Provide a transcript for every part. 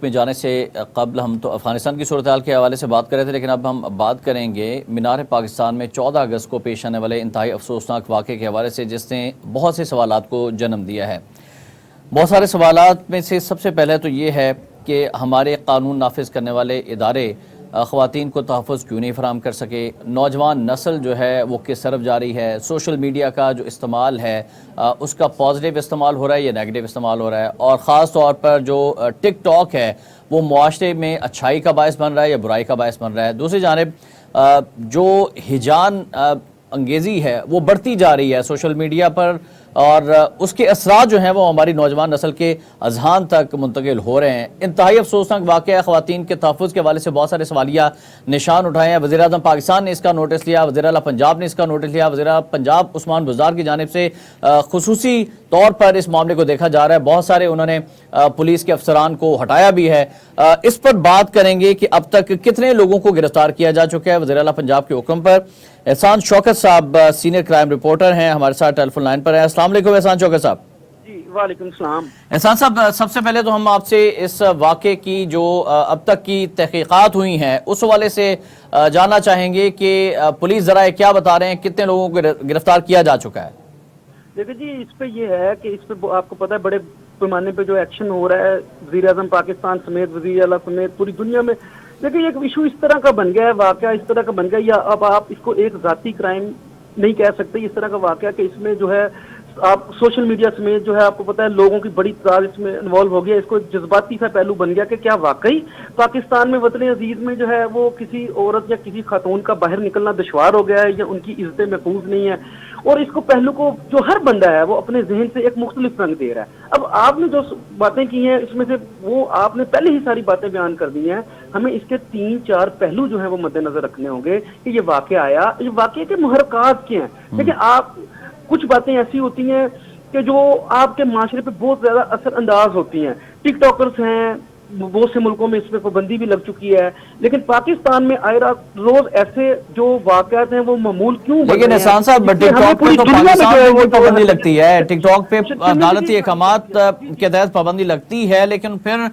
میں جانے سے قبل ہم تو افغانستان کی صورتحال کے حوالے سے بات کر رہے تھے، لیکن اب ہم بات کریں گے مینار پاکستان میں 14 اگست کو پیش آنے والے انتہائی افسوسناک واقعے کے حوالے سے، جس نے بہت سے سوالات کو جنم دیا ہے۔ بہت سارے سوالات میں سے سب سے پہلے تو یہ ہے کہ ہمارے قانون نافذ کرنے والے ادارے خواتین کو تحفظ کیوں نہیں فراہم کر سکے، نوجوان نسل جو ہے وہ کس طرف جا رہی ہے، سوشل میڈیا کا جو استعمال ہے اس کا پازیٹیو استعمال ہو رہا ہے یا نیگیٹو استعمال ہو رہا ہے، اور خاص طور پر جو ٹک ٹاک ہے وہ معاشرے میں اچھائی کا باعث بن رہا ہے یا برائی کا باعث بن رہا ہے۔ دوسری جانب جو ہجان انگیزی ہے وہ بڑھتی جا رہی ہے سوشل میڈیا پر، اور اس کے اثرات جو ہیں وہ ہماری نوجوان نسل کے اذہان تک منتقل ہو رہے ہیں۔ انتہائی افسوسناک واقعہ، خواتین کے تحفظ کے حوالے سے بہت سارے سوالیہ نشان اٹھائے ہیں۔ وزیر اعظم پاکستان نے اس کا نوٹس لیا، وزیر اعلیٰ پنجاب نے اس کا نوٹس لیا، وزیر اعلیٰ پنجاب عثمان بزدار کی جانب سے خصوصی طور پر اس معاملے کو دیکھا جا رہا ہے۔ بہت سارے انہوں نے پولیس کے افسران کو ہٹایا بھی ہے۔ اس پر بات کریں گے کہ اب تک کتنے لوگوں کو گرفتار کیا جا چکا ہے وزیر اعلیٰ پنجاب کے حکم پر۔ احسان شوکت صاحب سینئر کرائم رپورٹر ہیں، ہمارے ساتھ ٹیلی فون لائن پر ہیں۔ السلام علیکم احسان شوکت صاحب۔ جی وعلیکم السلام۔ احسان صاحب، سب سے پہلے تو ہم آپ سے اس واقعے کی جو اب تک کی تحقیقات ہوئی ہیں اس حوالے سے جاننا چاہیں گے کہ پولیس ذرائع کیا بتا رہے ہیں، کتنے لوگوں کو گرفتار کیا جا چکا ہے؟ دیکھیں جی، اس پہ یہ ہے کہ اس پہ آپ کو پتہ ہے بڑے پیمانے پہ جو ایکشن ہو رہا ہے وزیر اعظم پاکستان سمیت، وزیر اعلیٰ سمیت پوری دنیا میں۔ دیکھیں ایک ایشو اس طرح کا بن گیا ہے، واقعہ اس طرح کا بن گیا، یا اب آپ اس کو ایک ذاتی کرائم نہیں کہہ سکتے، اس طرح کا واقعہ کہ اس میں جو ہے آپ سوشل میڈیا سمیت جو ہے آپ کو پتہ ہے لوگوں کی بڑی تعداد اس میں انوالو ہو گیا، اس کو جذباتی سا پہلو بن گیا کہ کیا واقعی پاکستان میں وطن عزیز میں جو ہے وہ کسی عورت یا کسی خاتون کا باہر نکلنا دشوار ہو گیا ہے یا ان کی عزتیں محفوظ نہیں ہیں، اور اس کو پہلو کو جو ہر بندہ ہے وہ اپنے ذہن سے ایک مختلف رنگ دے رہا ہے۔ اب آپ نے جو باتیں کی ہیں اس میں سے وہ آپ نے پہلے ہی ساری باتیں بیان کر دی ہیں، ہمیں اس کے 3-4 پہلو جو ہیں وہ مد نظر رکھنے ہوں گے کہ یہ واقعہ آیا، یہ واقعے کے محرکات کیا ہیں۔ دیکھیں آپ کچھ باتیں ایسی ہوتی ہیں کہ جو آپ کے معاشرے پہ بہت زیادہ اثر انداز ہوتی ہیں، ٹک ٹاکرز ہیں، بہت سے ملکوں میں اس پہ پابندی بھی لگ چکی ہے، لیکن پاکستان میں آئے روز ایسے جو واقعات ہیں وہ معمول کیوں بن رہے ہیں؟ لیکن احسان صاحب، ٹک ٹاک پہ تو پاکستان میں بھی پابندی لگتی ہے، ٹک ٹاک پہ عدالتی احکامات کے تحت پابندی لگتی ہے، لیکن پھر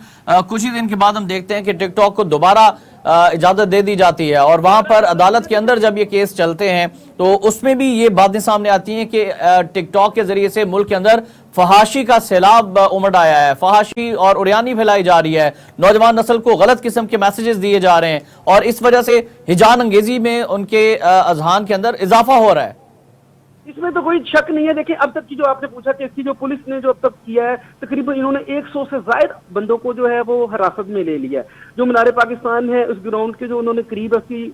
کچھ ہی دن کے بعد ہم دیکھتے ہیں کہ ٹک ٹاک کو دوبارہ اجازت دے دی جاتی ہے، اور وہاں پر عدالت کے اندر جب یہ کیس چلتے ہیں تو اس میں بھی یہ باتیں سامنے آتی ہیں کہ ٹک ٹاک کے ذریعے سے ملک کے اندر فحاشی کا سیلاب امڑ آیا ہے، فحاشی اور عریانی پھیلائی جا رہی ہے، نوجوان نسل کو غلط قسم کے میسیجز دیے جا رہے ہیں، اور اس وجہ سے ہجان انگیزی میں ان کے اذہان کے اندر اضافہ ہو رہا ہے۔ اس میں تو کوئی شک نہیں ہے۔ دیکھیں اب تک کی جو آپ نے پوچھا کہ اس کی جو پولیس نے جو اب تک کیا ہے، تقریباً انہوں نے 100 سے زائد بندوں کو جو ہے وہ حراست میں لے لیا ہے۔ جو مینار پاکستان ہے اس گراؤنڈ کے جو انہوں نے قریب اس کی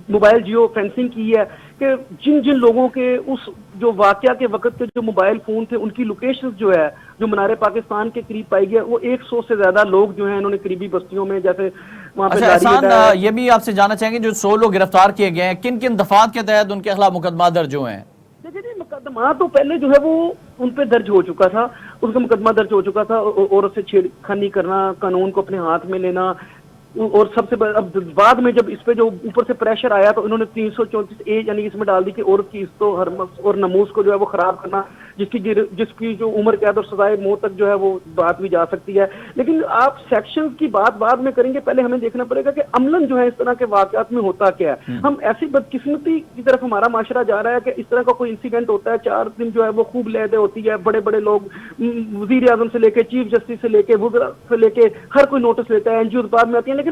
موبائل جیو فینسنگ کی ہے کہ جن جن لوگوں کے اس جو واقعہ کے وقت کے جو موبائل فون تھے ان کی لوکیشن جو ہے جو مینار پاکستان کے قریب پائی گئی ہے، وہ 100 سے زیادہ لوگ جو ہیں انہوں نے قریبی بستیوں میں جیسے وہاں پہ احسان، یہ بھی آپ سے جاننا چاہیں گے جو 100 لوگ گرفتار کیے گئے ہیں کن کن دفعات کے تحت ان کے خلاف مقدمات درج ہوئے ہیں؟ دیکھیں جی، مقدمات تو پہلے جو ہے وہ ان پہ درج ہو چکا تھا، اس کا مقدمہ درج ہو چکا تھا، عورت سے چھیڑ خانی کرنا، قانون کو اپنے ہاتھ میں لینا، اور سب سے اب بعد میں جب اس پہ جو اوپر سے پریشر آیا تو انہوں نے 334A یعنی اس میں ڈال دی کہ عورت کی عزت و حرمت اور ناموس کو جو ہے وہ خراب کرنا، جس کی جو عمر قید اور سزائے موت تک جو ہے وہ بات بھی جا سکتی ہے۔ لیکن آپ سیکشنز کی بات بعد میں کریں گے، پہلے ہمیں دیکھنا پڑے گا کہ عملاً جو ہے اس طرح کے واقعات میں ہوتا کیا ہے۔ ہم ایسی بدقسمتی کی طرف ہمارا معاشرہ جا رہا ہے کہ اس طرح کا کوئی انسیڈنٹ ہوتا ہے، 4 دن جو ہے وہ خوب لہدے ہوتی ہے، بڑے بڑے لوگ وزیر اعظم سے لے کے چیف جسٹس سے لے کے وزراء سے لے کے ہر کوئی نوٹس لیتا ہے، NGOز بعد میں آتی ہیں، لیکن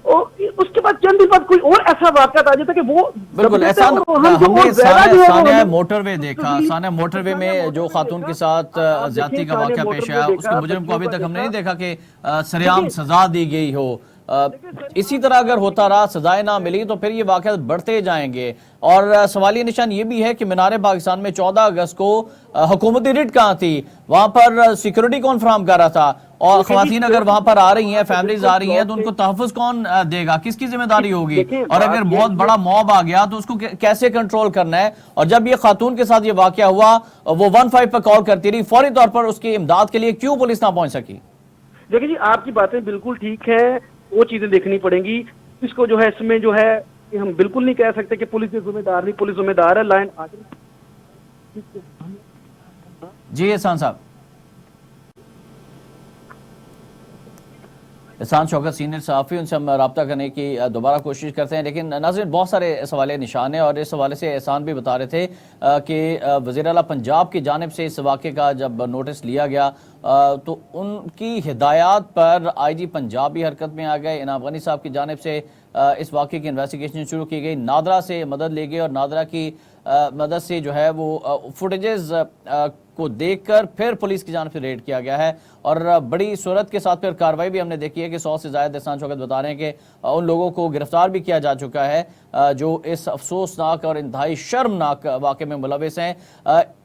اس کے بعد چند دن بعد کوئی اور ایسا واقعہ آ جاتا ہے کہ وہ بالکل احسان، ہم نے سانحہ موٹر وے دیکھا، سانحہ موٹر وے میں جو خاتون کے ساتھ زیادتی کا واقعہ پیش آیا، اس کے مجرم کو ابھی تک ہم نے نہیں دیکھا کہ سرعام سزا دی گئی ہو۔ اسی طرح اگر ہوتا رہا، سزائیں نہ ملی، تو پھر یہ واقعات بڑھتے جائیں گے، اور سوالیہ نشان یہ بھی ہے کہ مینار پاکستان میں 14 اگست کو حکومتی ریٹ کہاں تھی، وہاں پر سیکیورٹی کون فراہم کر رہا تھا، اور خواتین اگر وہاں پر آ رہی ہیں، فیملیز آ رہی ہیں، تو ان کو تحفظ کون دے گا، کس کی ذمہ داری ہوگی، اور اگر بہت بڑا موب آ گیا تو اس کو کیسے کنٹرول کرنا ہے۔ اور جب یہ خاتون کے ساتھ یہ واقعہ ہوا، وہ 15 پر کال کرتی رہی، فوری طور پر اس کی امداد کے لیے کیوں پولیس نہ پہنچ سکی؟ دیکھیں جی، آپ کی باتیں بالکل ٹھیک ہیں، وہ چیزیں دیکھنی پڑیں گی۔ اس کو جو ہے اس میں جو ہے ہم بالکل نہیں کہہ سکتے کہ پولیس ذمہ دار نہیں، پولیس ذمہ دار ہے۔ لائن جی احسان صاحب۔ احسان شوکت سینئر صحافی، ان سے ہم رابطہ کرنے کی دوبارہ کوشش کرتے ہیں، لیکن ناظرین بہت سارے سوالے نشان ہیں، اور اس حوالے سے احسان بھی بتا رہے تھے کہ وزیر اعلیٰ پنجاب کی جانب سے اس واقعے کا جب نوٹس لیا گیا تو ان کی ہدایات پر آئی جی پنجاب بھی حرکت میں آ گئے، انعام غنی صاحب کی جانب سے اس واقعے کی انویسٹیگیشن شروع کی گئی، نادرا سے مدد لی گئی، اور نادرا کی مدد سے جو ہے وہ فوٹیجز کو دیکھ کر پھر پولیس کی جانب سے ریڈ کیا گیا ہے، اور بڑی صورت کے ساتھ پھر کارروائی بھی ہم نے دیکھی ہے کہ 100 سے زائد احسان شوکت بتا رہے ہیں کہ ان لوگوں کو گرفتار بھی کیا جا چکا ہے جو اس افسوسناک اور انتہائی شرمناک واقعے میں ملوث ہیں۔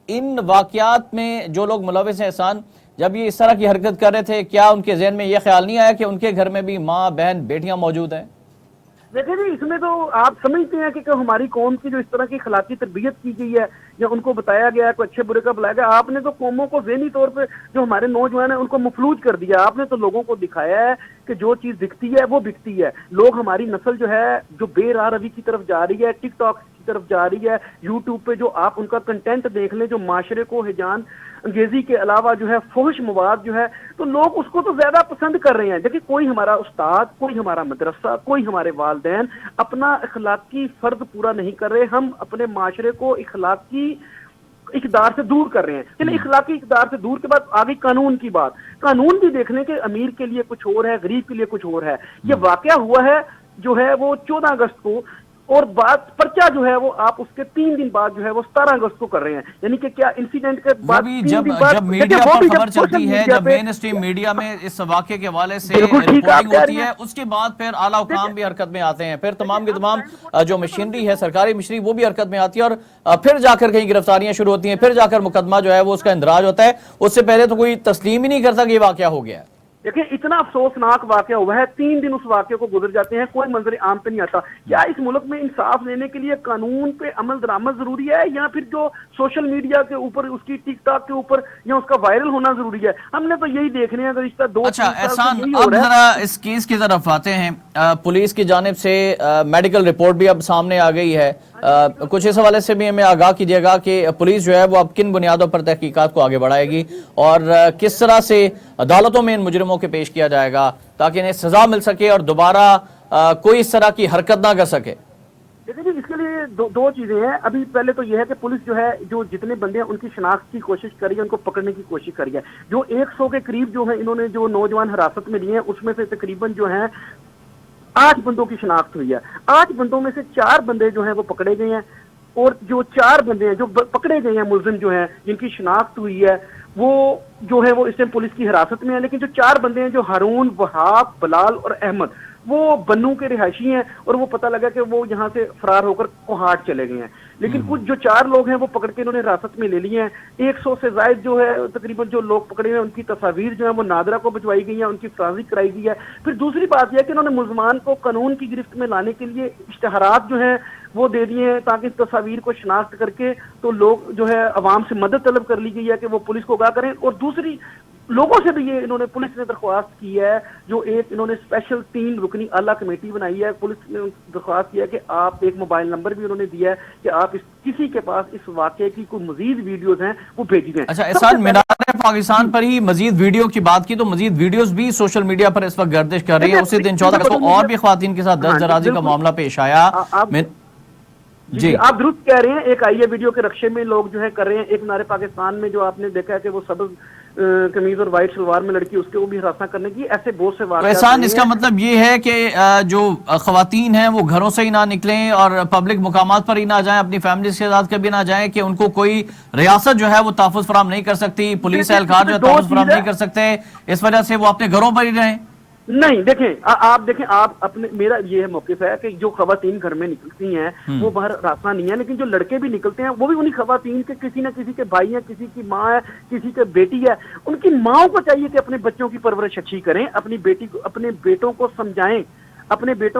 ان واقعات میں جو لوگ ملوث ہیں احسان، جب یہ اس طرح کی حرکت کر رہے تھے، کیا ان کے ذہن میں یہ خیال نہیں آیا کہ ان کے گھر میں بھی ماں بہن بیٹیاں موجود ہیں؟ دیکھیں جی، اس میں تو آپ سمجھتے ہیں کہ ہماری قوم کی جو اس طرح کی اخلاقی تربیت کی گئی ہے یا ان کو بتایا گیا ہے، کوئی اچھے برے کا بلایا گیا، آپ نے تو قوموں کو ذہنی طور پہ جو ہمارے نوجوان ہیں ان کو مفلوج کر دیا۔ آپ نے تو لوگوں کو دکھایا ہے کہ جو چیز دکھتی ہے وہ بکتی ہے۔ لوگ، ہماری نسل جو ہے جو بے راہ روی کی طرف جا رہی ہے، ٹک ٹاک کی طرف جا رہی ہے، یوٹیوب پہ جو آپ ان کا کنٹینٹ دیکھ لیں جو معاشرے کو ہیجان انگیزی کے علاوہ جو ہے فحش مواد جو ہے، تو لوگ اس کو تو زیادہ پسند کر رہے ہیں۔ دیکھیں، کوئی ہمارا استاد، کوئی ہمارا مدرسہ، کوئی ہمارے والدین اپنا اخلاقی فرض پورا نہیں کر رہے۔ ہم اپنے معاشرے کو اخلاقی اقدار سے دور کر رہے ہیں، لیکن اخلاقی اقدار سے دور کے بعد آگے قانون کی بات۔ قانون بھی دیکھنے کے امیر کے لیے کچھ اور ہے، غریب کے لیے کچھ اور ہے۔ یہ واقعہ ہوا ہے جو ہے وہ 14 اگست کو، اور بات پرچہ جو ہے وہ آپ اس کے 3 دن بعد جو ہے وہ 17 اگست کو کر رہے ہیں، یعنی کہ کیا انسیڈنٹ کے بعد 3 دن بعد جب میڈیا پر خبر چلتی ہے، جب مین اسٹریم میڈیا میں اس واقعے کے حوالے سے رپورٹنگ ہوتی ہے، اس کے بعد پھر اعلیٰ حکام بھی حرکت میں آتے ہیں، پھر تمام کی تمام جو مشینری ہے، سرکاری مشینری، وہ بھی حرکت میں آتی ہے، اور پھر جا کر کہیں گرفتاریاں شروع ہوتی ہیں، پھر جا کر مقدمہ جو ہے وہ اس کا اندراج ہوتا ہے۔ اس سے پہلے تو کوئی تسلیم ہی نہیں کرتا کہ یہ واقعہ ہو گیا ہے۔ دیکھیں، اتنا افسوسناک واقعہ ہوا ہے، 3 دن اس واقعے کو گزر جاتے ہیں، کوئی منظر عام پہ نہیں آتا۔ کیا اس ملک میں انصاف لینے کے لیے قانون پہ عمل درآمد ضروری ہے، یا پھر جو سوشل میڈیا کے اوپر، اس کی ٹک ٹاک کے اوپر، یا اس کا وائرل ہونا ضروری ہے؟ ہم نے تو یہی دیکھنے ہیں گزشتہ 2-3 اچھا سال سے احسان، یہی ہو اب رہا ہے۔ ذرا اس کیس کی طرف آتے ہیں۔ پولیس کی جانب سے میڈیکل رپورٹ بھی اب سامنے آ گئی ہے، کچھ اس حوالے سے بھی ہمیں آگاہ کیجیے گا کہ پولیس جو ہے وہ اب کن بنیادوں پر تحقیقات کو آگے بڑھائے گی، اور کس طرح سے عدالتوں میں ان مجرموں کے پیش کیا جائے گا تاکہ انہیں سزا مل سکے اور دوبارہ کوئی اس طرح کی حرکت نہ کر سکے؟ دیکھیں جی، اس کے لیے دو چیزیں ہیں۔ ابھی پہلے تو یہ ہے کہ پولیس جو ہے جو جتنے بندے ہیں ان کی شناخت کی کوشش کری ہے، ان کو پکڑنے کی کوشش کری ہے۔ جو 100 کے قریب جو ہیں انہوں نے جو نوجوان حراست میں لیے ہیں، اس میں سے تقریباً جو ہیں 8 بندوں کی شناخت ہوئی ہے۔ 8 بندوں میں سے 4 بندے جو ہیں وہ پکڑے گئے ہیں، اور جو 4 بندے ہیں جو پکڑے گئے ہیں، ملزم جو ہیں جن کی شناخت ہوئی ہے، وہ جو ہے وہ اس ٹائم پولیس کی حراست میں ہیں۔ لیکن جو 4 بندے ہیں، جو ہارون، وہاب، بلال اور احمد، وہ بنو کے رہائشی ہیں، اور وہ پتہ لگا کہ وہ یہاں سے فرار ہو کر کوہاٹ چلے گئے ہیں۔ لیکن کچھ جو 4 لوگ ہیں وہ پکڑ کے انہوں نے حراست میں لے لیے ہیں۔ 100 سے زائد جو ہے تقریباً جو لوگ پکڑے ہیں ان کی تصاویر جو ہیں وہ نادرا کو بھجوائی گئی ہیں، ان کی فرانزک کرائی گئی ہے۔ پھر دوسری بات یہ ہے کہ انہوں نے ملزمان کو قانون کی گرفت میں لانے کے لیے اشتہارات جو ہیں وہ دے دیے ہیں، تاکہ اس تصاویر کو شناخت کر کے تو لوگ جو ہے عوام سے مدد طلب کر لی گئی ہے کہ وہ پولیس کو آگاہ کریں۔ اور دوسری لوگوں سے بھی یہ انہوں نے، پولیس نے درخواست کی ہے، جو ایک انہوں نے اسپیشل 3 رکنی اعلیٰ کمیٹی بنائی ہے، پولیس نے درخواست کی ہے کہ آپ، ایک موبائل نمبر بھی انہوں نے دیا ہے کہ آپ کسی کے پاس اس واقعے کی کوئی مزید ویڈیوز ہیں وہ بھیجی دیں۔ اچھا احسان، مینار پاکستان پر ہی مزید ویڈیو کی بات کی تو مزید ویڈیوز بھی سوشل میڈیا پر اس وقت گردش کر رہی ہے۔ اسی دن 14 اگست کو اور بھی خواتین کے ساتھ دست درازی کا معاملہ پیش آیا۔ جی، آپ درست کہہ رہے ہیں۔ ایک آئی ہے ویڈیو کے رقشے میں لوگ جو ہے کر رہے ہیں۔ ایک مینار پاکستان میں جو آپ نے دیکھا ہے کہ وہ سبز قمیض اور وائٹ شلوار میں لڑکی، اس کے وہ بھی ہراساں کرنے کی، ایسے بہت سے واقعات۔ احسان، اس کا مطلب یہ ہے کہ جو خواتین ہیں وہ گھروں سے ہی نہ نکلیں اور پبلک مقامات پر ہی نہ جائیں، اپنی فیملیز کے ساتھ کبھی نہ جائیں، کہ ان کو کوئی ریاست جو ہے وہ تحفظ فراہم نہیں کر سکتی، پولیس اہلکار جو ہے تحفظ فراہم نہیں کر سکتے، اس وجہ سے وہ اپنے گھروں پر ہی رہیں؟ نہیں، دیکھیں آپ اپنے، میرا یہ موقف ہے کہ جو خواتین گھر میں نکلتی ہیں وہ باہر راستہ نہیں ہے، لیکن جو لڑکے بھی نکلتے ہیں وہ بھی انہی خواتین کے کسی نہ کسی کے بھائی ہیں، کسی کی ماں ہے، کسی کے بیٹی ہے۔ ان کی ماؤں کو چاہیے کہ اپنے بچوں کی پرورش اچھی کریں، اپنی بیٹی کو، اپنے بیٹوں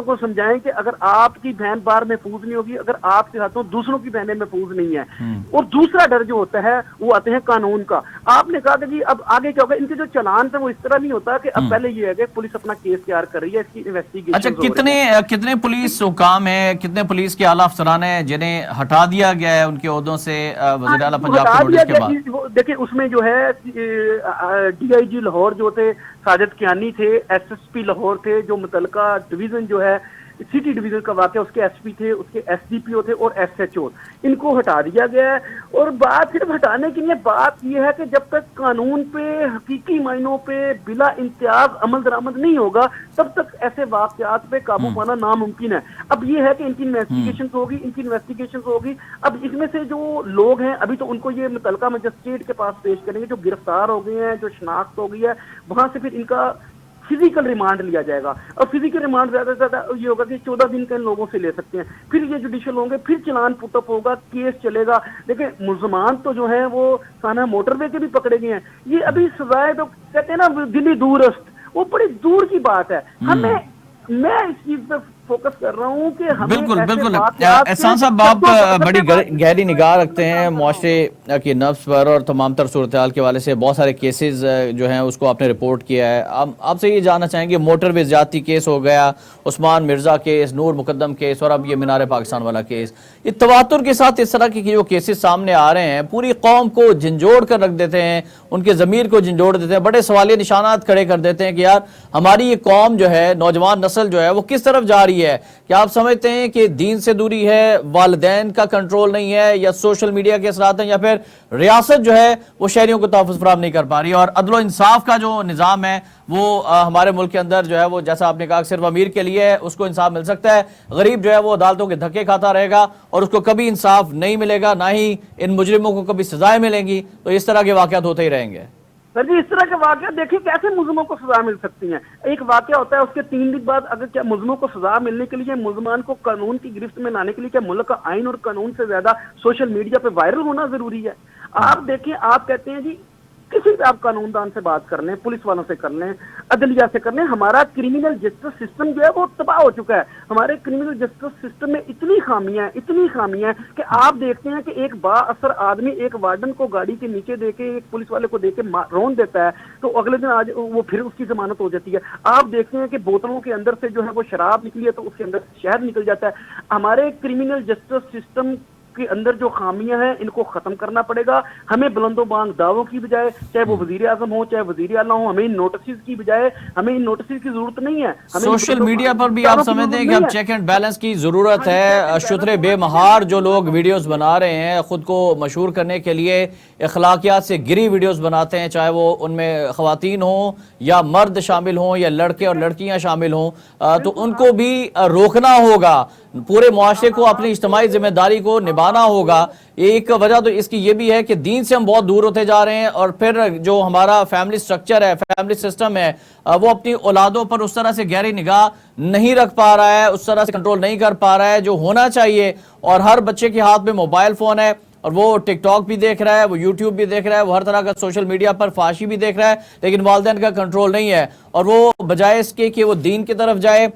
کو سمجھائیں، کہ اگر آپ کی بہن باہر محفوظ نہیں ہوگی، اگر آپ کے ہاتھوں دوسروں کی بہنیں محفوظ نہیں ہیں۔ اور دوسرا ڈر جو ہوتا ہے وہ آتے ہیں قانون کا۔ آپ نے کہا کہ اب آگے کیا ہوگا، ان کے جو چلان تھے وہ اس طرح نہیں ہوتا کہ اب پہلے یہ ہے کہ پولیس اپنا کیس تیار کر رہی ہے، اس کی انویسٹیگیشن۔ اچھا، کتنے پولیس حکام ہیں، کتنے پولیس کے اعلیٰ افسران ہیں جنہیں ہٹا دیا گیا ہے ان کے عہدوں سے وزیر اعلیٰ پنجاب کے نوٹس کے بعد؟ دیکھیں، اس میں جو ہے ڈی آئی جی لاہور جو تھے، ساجد کیانی تھے، ایس ایس پی لاہور تھے، جو متعلقہ ڈویژن جو ہے سٹی ڈویژن کا واقعہ، اس کے ایس پی تھے، اس کے ایس ڈی پی او تھے اور ایس ایچ او، ان کو ہٹا دیا گیا ہے۔ اور بات صرف ہٹانے کی نہیں، بات یہ ہے کہ جب تک قانون پہ حقیقی معنوں پہ بلا امتیاز عمل درآمد نہیں ہوگا تب تک ایسے واقعات پہ قابو پانا ناممکن ہے۔ اب یہ ہے کہ ان کی انویسٹیگیشن ہوگی، اب اس میں سے جو لوگ ہیں ابھی تو ان کو یہ متعلقہ مجسٹریٹ کے پاس پیش کریں گے، جو گرفتار ہو گئے ہیں، جو شناخت ہو گئی ہے، وہاں سے پھر ان کا فزیکل ریمانڈ لیا جائے گا، اور فزیکل ریمانڈ زیادہ سے زیادہ یہ ہوگا کہ 14 دن کا ان لوگوں سے لے سکتے ہیں، پھر یہ جوڈیشل ہوں گے، پھر چلان پٹ اپ ہوگا، کیس چلے گا۔ لیکن ملزمان تو جو ہیں وہ سانحہ موٹر وے کے بھی پکڑے گئے ہیں، یہ ابھی سزائے تو کہتے ہیں نا دلی دورست، وہ بڑی دور کی بات ہے۔ میں اس چیز پہ فوکس کر رہا ہوں کہ ہمیں بالکل احسان صاحب، آپ بڑی گہری نگاہ رکھتے ہیں معاشرے کی نبض پر اور تمام تر صورتحال کے حوالے سے، بہت سارے کیسز جو ہیں اس کو آپ نے رپورٹ کیا ہے۔ آپ سے یہ جاننا چاہیں گے، موٹر وے زیادتی کیس ہو گیا، عثمان مرزا کیس، نور مقدم کیس، اور اب یہ مینار پاکستان والا کیس، یہ تواتر کے ساتھ اس طرح کی جو کیسز سامنے آ رہے ہیں پوری قوم کو جھنجھوڑ کر رکھ دیتے ہیں، ان کے ضمیر کو جھنجھوڑ دیتے ہیں، بڑے سوالیہ نشانات کھڑے کر دیتے ہیں کہ یار ہماری یہ قوم جو ہے، نوجوان نسل جو ہے وہ کس طرف جا رہی ہے؟ کیا آپ سمجھتے ہیں کہ دین سے دوری ہے، والدین کا کنٹرول نہیں ہے، یا سوشل میڈیا کے اثرات ہیں، یا پھر ریاست جو ہے وہ شہریوں کو تحفظ فراہم نہیں کر پا رہی؟ اور عدل و انصاف کا جو نظام ہے وہ ہمارے ملک کے اندر جو ہے وہ جیسا آپ نے کہا صرف امیر کے لیے اس کو انصاف مل سکتا ہے، غریب جو ہے وہ عدالتوں کے دھکے کھاتا رہے گا اور اس کو کبھی انصاف نہیں ملے گا، نہ ہی ان مجرموں کو کبھی سزائیں ملیں گی، تو اس طرح کے واقعات ہوتے ہی رہیں گے۔ سر جی، اس طرح کے واقعات دیکھیں کیسے ملزموں کو سزا مل سکتی ہیں۔ ایک واقعہ ہوتا ہے، اس کے 3 دن بعد اگر کیا ملزموں کو سزا ملنے کے لیے، ملزمان کو قانون کی گرفت میں لانے کے لیے کیا ملک کا آئین اور قانون سے زیادہ سوشل میڈیا پہ وائرل ہونا ضروری ہے؟ آپ دیکھیں، آپ کہتے ہیں جی کسی بھی آپ قانون دان سے بات کر لیں، پولیس والوں سے کر لیں، عدلیہ سے کر لیں، ہمارا کرمنل جسٹس سسٹم جو ہے وہ تباہ ہو چکا ہے۔ ہمارے کرمنل جسٹس سسٹم میں اتنی خامیاں ہیں کہ آپ دیکھتے ہیں کہ ایک با اثر آدمی ایک وارڈن کو گاڑی کے نیچے دے کے، ایک پولیس والے کو دے کے رون دیتا ہے تو اگلے دن آج وہ پھر اس کی ضمانت ہو جاتی ہے۔ آپ دیکھتے ہیں کہ بوتلوں کے اندر سے جو ہے وہ شراب نکلی ہے تو اس کے اندر شہد نکل جاتا ہے۔ ہمارے کرمنل جسٹس سسٹم کے اندر جو خامیاں ہیں ان کو ختم کرنا پڑے گا۔ ہمیں بلند و بانگ دعووں کی بجائے، چاہے وہ وزیر اعظم ہو چاہے وزیر اعلیٰ ہو، ہمیں ان نوٹسز کی بجائے ہمیں ان نوٹسز کی ضرورت نہیں ہے۔ سوشل میڈیا پر بھی آپ سمجھتے ہیں کہ اب چیک اینڈ بیلنس کی ضرورت ہے؟ شترے بے مہار جو لوگ ویڈیوز بنا رہے ہیں خود کو مشہور کرنے کے لیے، اخلاقیات سے گری ویڈیوز بناتے ہیں، چاہے وہ ان میں خواتین ہوں یا مرد شامل ہوں یا لڑکے اور لڑکیاں شامل ہوں، تو ان کو بھی روکنا ہوگا، پورے معاشرے کو اپنی اجتماعی ذمہ داری کو نبھانا ہوگا۔ ایک وجہ تو اس کی یہ بھی ہے کہ دین سے ہم بہت دور ہوتے جا رہے ہیں، اور پھر جو ہمارا فیملی سٹرکچر ہے، فیملی سسٹم ہے، وہ اپنی اولادوں پر اس طرح سے گہری نگاہ نہیں رکھ پا رہا ہے، اس طرح سے کنٹرول نہیں کر پا رہا ہے جو ہونا چاہیے۔ اور ہر بچے کے ہاتھ میں موبائل فون ہے، اور وہ ٹک ٹاک بھی دیکھ رہا ہے، وہ یوٹیوب بھی دیکھ رہا ہے، وہ ہر طرح کا سوشل میڈیا پر فحاشی بھی دیکھ رہا ہے، لیکن والدین کا کنٹرول نہیں ہے، اور وہ بجائے اس کے کہ وہ دین کی طرف جائے،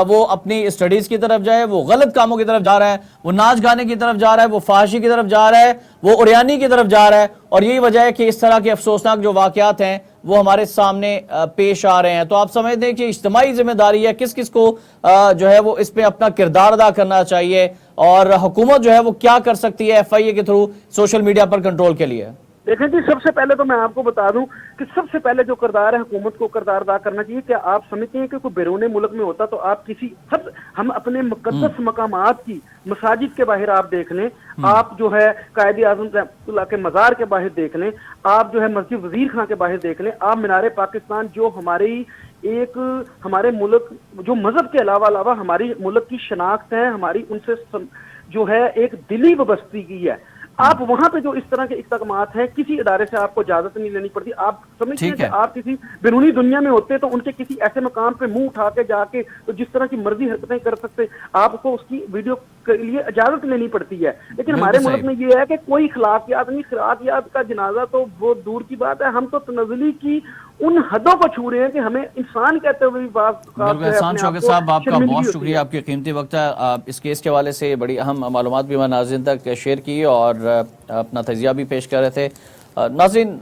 وہ اپنی اسٹڈیز کی طرف جائے، وہ غلط کاموں کی طرف جا رہا ہے، وہ ناچ گانے کی طرف جا رہا ہے، وہ فحاشی کی طرف جا رہا ہے، وہ اوریانی کی طرف جا رہا ہے، اور یہی وجہ ہے کہ اس طرح کے افسوسناک جو واقعات ہیں وہ ہمارے سامنے پیش آ رہے ہیں۔ تو آپ سمجھتے ہیں کہ اجتماعی ذمہ داری ہے، کس کس کو جو ہے وہ اس پہ اپنا کردار ادا کرنا چاہیے، اور حکومت جو ہے وہ کیا کر سکتی ہے FIA کے تھرو سوشل میڈیا پر کنٹرول کے لیے؟ دیکھیں جی، سب سے پہلے تو میں آپ کو بتا دوں کہ سب سے پہلے جو کردار ہے حکومت کو کردار ادا کرنا چاہیے۔ کیا آپ سمجھتے ہیں کہ کوئی بیرون ملک میں ہوتا تو آپ ہم اپنے مقدس مقامات کی مساجد کے باہر آپ دیکھ لیں، آپ جو ہے قائد اعظم رحمۃ اللہ کے مزار کے باہر دیکھ لیں، آپ جو ہے مسجد وزیر خان کے باہر دیکھ لیں، آپ مینار پاکستان جو ہمارے ملک جو مذہب کے علاوہ ہماری ملک کی شناخت ہے، ہماری ان سے جو ہے ایک دلی وابستگی کی ہے، آپ وہاں پہ جو اس طرح کے اقدامات ہیں کسی ادارے سے آپ کو اجازت نہیں لینی پڑتی۔ آپ سمجھتے ہیں کہ آپ کسی بیرونی دنیا میں ہوتے تو ان کے کسی ایسے مقام پہ منہ اٹھا کے جا کے تو جس طرح کی مرضی حرکتیں کر سکتے، آپ کو اس کی ویڈیو کے لیے اجازت لینی پڑتی ہے۔ لیکن ہمارے ملک میں یہ ہے کہ کوئی اخلاقیات نہیں، اخلاقیات کا جنازہ تو بہت دور کی بات ہے، ہم تو تنزلی کی ان حدوں کو چھو رہے ہیں کہ ہمیں انسان کہتے ہوئے بھی بالکل۔ احسان شوکت صاحب، آپ کا بہت شکریہ، آپ کی قیمتی وقت ہے، اس کیس کے حوالے سے بڑی اہم معلومات بھی میں ناظرین تک شیئر کی اور اپنا تجزیہ بھی پیش کر رہے تھے۔ ناظرین،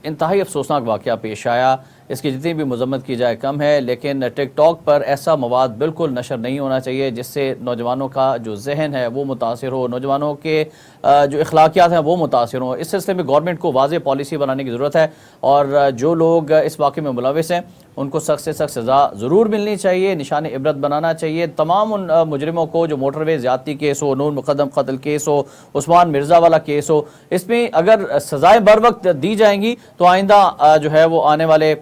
انتہائی افسوسناک واقعہ پیش آیا، اس کی جتنی بھی مذمت کی جائے کم ہے، لیکن ٹک ٹاک پر ایسا مواد بالکل نشر نہیں ہونا چاہیے جس سے نوجوانوں کا جو ذہن ہے وہ متاثر ہو، نوجوانوں کے جو اخلاقیات ہیں وہ متاثر ہوں۔ اس سلسلے میں گورنمنٹ کو واضح پالیسی بنانے کی ضرورت ہے، اور جو لوگ اس واقعے میں ملوث ہیں ان کو سخت سے سخت سزا ضرور ملنی چاہیے، نشان عبرت بنانا چاہیے۔ تمام ان مجرموں کو جو موٹر وے زیادتی کیس ہو، نور مقدم قتل کیس ہو، عثمان مرزا والا کیس ہو، اس میں اگر سزائیں بر وقت دی جائیں گی تو آئندہ جو ہے وہ آنے والے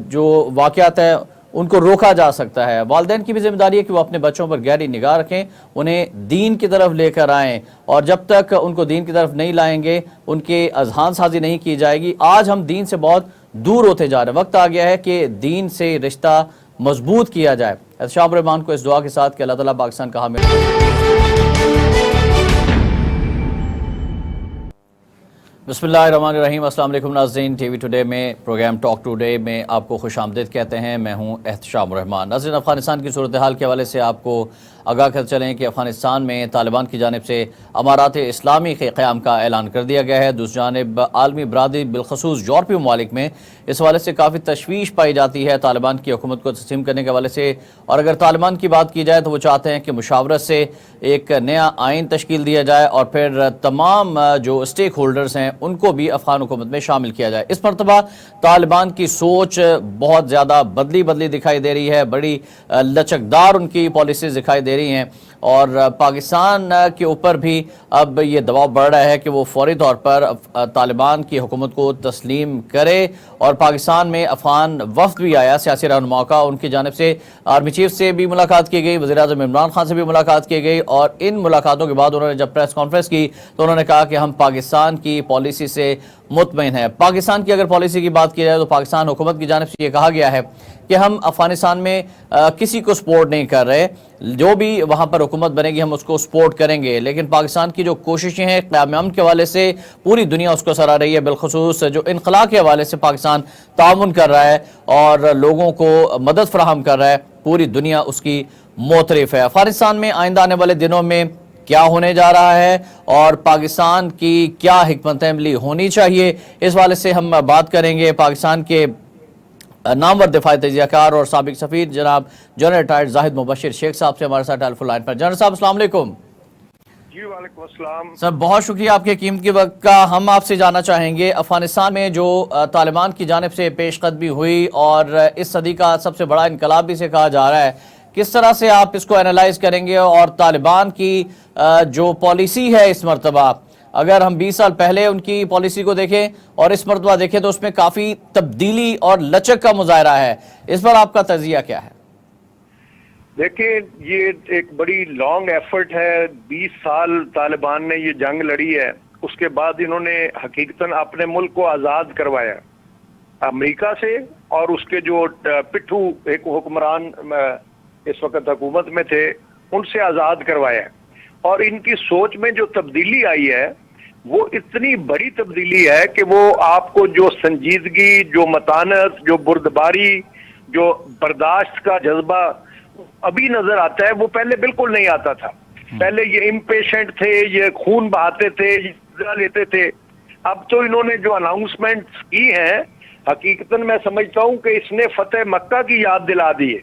جو واقعات ہیں ان کو روکا جا سکتا ہے۔ والدین کی بھی ذمہ داری ہے کہ وہ اپنے بچوں پر گہری نگاہ رکھیں، انہیں دین کی طرف لے کر آئیں، اور جب تک ان کو دین کی طرف نہیں لائیں گے، ان کے اذہان سازی نہیں کی جائے گی۔ آج ہم دین سے بہت دور ہوتے جا رہے ہیں، وقت آ گیا ہے کہ دین سے رشتہ مضبوط کیا جائے۔ احتشام الرحمان کو اس دعا کے ساتھ کہ اللہ تعالیٰ پاکستان کا حامی۔ بسم اللہ الرحمن الرحیم۔ السلام علیکم ناظرین، ٹی وی ٹوڈے میں پروگرام ٹاک ٹوڈے میں آپ کو خوش آمدید کہتے ہیں۔ میں ہوں احتشام الرحمان۔ ناظرین، افغانستان کی صورتحال کے حوالے سے آپ کو آگاہ کر چلیں کہ افغانستان میں طالبان کی جانب سے امارات اسلامی کے قیام کا اعلان کر دیا گیا ہے۔ دوسری جانب عالمی برادری بالخصوص یورپی ممالک میں اس حوالے سے کافی تشویش پائی جاتی ہے طالبان کی حکومت کو تسلیم کرنے کے حوالے سے، اور اگر طالبان کی بات کی جائے تو وہ چاہتے ہیں کہ مشاورت سے ایک نیا آئین تشکیل دیا جائے اور پھر تمام جو اسٹیک ہولڈرز ہیں ان کو بھی افغان حکومت میں شامل کیا جائے۔ اس مرتبہ طالبان کی سوچ بہت زیادہ بدلی دکھائی دے رہی ہے، بڑی لچکدار ان کی پالیسیز دکھائی دے رہی ہیں، اور پاکستان کے اوپر بھی اب یہ دباؤ بڑھ رہا ہے کہ وہ فوری طور پر طالبان کی حکومت کو تسلیم کرے۔ اور پاکستان میں افغان وفد بھی آیا سیاسی رہنماؤں کا، ان کی جانب سے آرمی چیف سے بھی ملاقات کی گئی، وزیراعظم عمران خان سے بھی ملاقات کی گئی، اور ان ملاقاتوں کے بعد انہوں نے جب پریس کانفرنس کی تو انہوں نے کہا کہ ہم پاکستان کی پالیسی سے مطمئن ہیں۔ پاکستان کی اگر پالیسی کی بات کی جائے تو پاکستان حکومت کی جانب سے یہ کہا گیا ہے کہ ہم افغانستان میں کسی کو سپورٹ نہیں کر رہے، جو بھی وہاں پر حکومت بنے گی ہم اس کو سپورٹ کریں گے، لیکن پاکستان کی جو کوششیں ہیں قیام امن کے حوالے سے پوری دنیا اس کو سراہ رہی ہے، بالخصوص جو انخلا کے حوالے سے پاکستان تعاون کر رہا ہے اور لوگوں کو مدد فراہم کر رہا ہے، پوری دنیا اس کی معترف ہے۔ افغانستان میں آئندہ آنے والے دنوں میں کیا ہونے جا رہا ہے اور پاکستان کی کیا حکمت عملی ہونی چاہیے، اس حوالے سے ہم بات کریں گے۔ پاکستان کے نامور دفاعی تجزیہ کار اور سابق سفیر جناب جنرل ریٹائرڈ زاہد مبشر شیخ صاحب سے ہمارے ساتھ ٹیلی فون لائن پر۔ جنرل صاحب السلام علیکم۔ جی وعلیکم السلام سر، بہت شکریہ آپ کے قیمتی وقت کا۔ ہم آپ سے جاننا چاہیں گے افغانستان میں جو طالبان کی جانب سے پیش قدمی ہوئی اور اس صدی کا سب سے بڑا انقلاب بھی سے کہا جا رہا ہے، کس طرح سے آپ اس کو اینالائز کریں گے؟ اور طالبان کی جو پالیسی ہے اس مرتبہ، اگر ہم 20 سال پہلے ان کی پالیسی کو دیکھیں اور اس مرتبہ دیکھیں تو اس میں کافی تبدیلی اور لچک کا مظاہرہ ہے، اس پر آپ کا تجزیہ کیا ہے؟ دیکھیں، یہ ایک بڑی لانگ ایفرٹ ہے۔ 20 سال طالبان نے یہ جنگ لڑی ہے، اس کے بعد انہوں نے حقیقتاً اپنے ملک کو آزاد کروایا امریکہ سے، اور اس کے جو پٹھو ایک حکمران اس وقت حکومت میں تھے ان سے آزاد کروایا، اور ان کی سوچ میں جو تبدیلی آئی ہے وہ اتنی بڑی تبدیلی ہے کہ وہ آپ کو جو سنجیدگی، جو متانت، جو بردباری، جو برداشت کا جذبہ ابھی نظر آتا ہے وہ پہلے بالکل نہیں آتا تھا۔ پہلے یہ امپیشنٹ تھے، یہ خون بہاتے تھے، یہ لیتے تھے۔ اب تو انہوں نے جو اناؤنسمنٹس کی ہیں، حقیقتاً میں سمجھتا ہوں کہ اس نے فتح مکہ کی یاد دلا دی ہے۔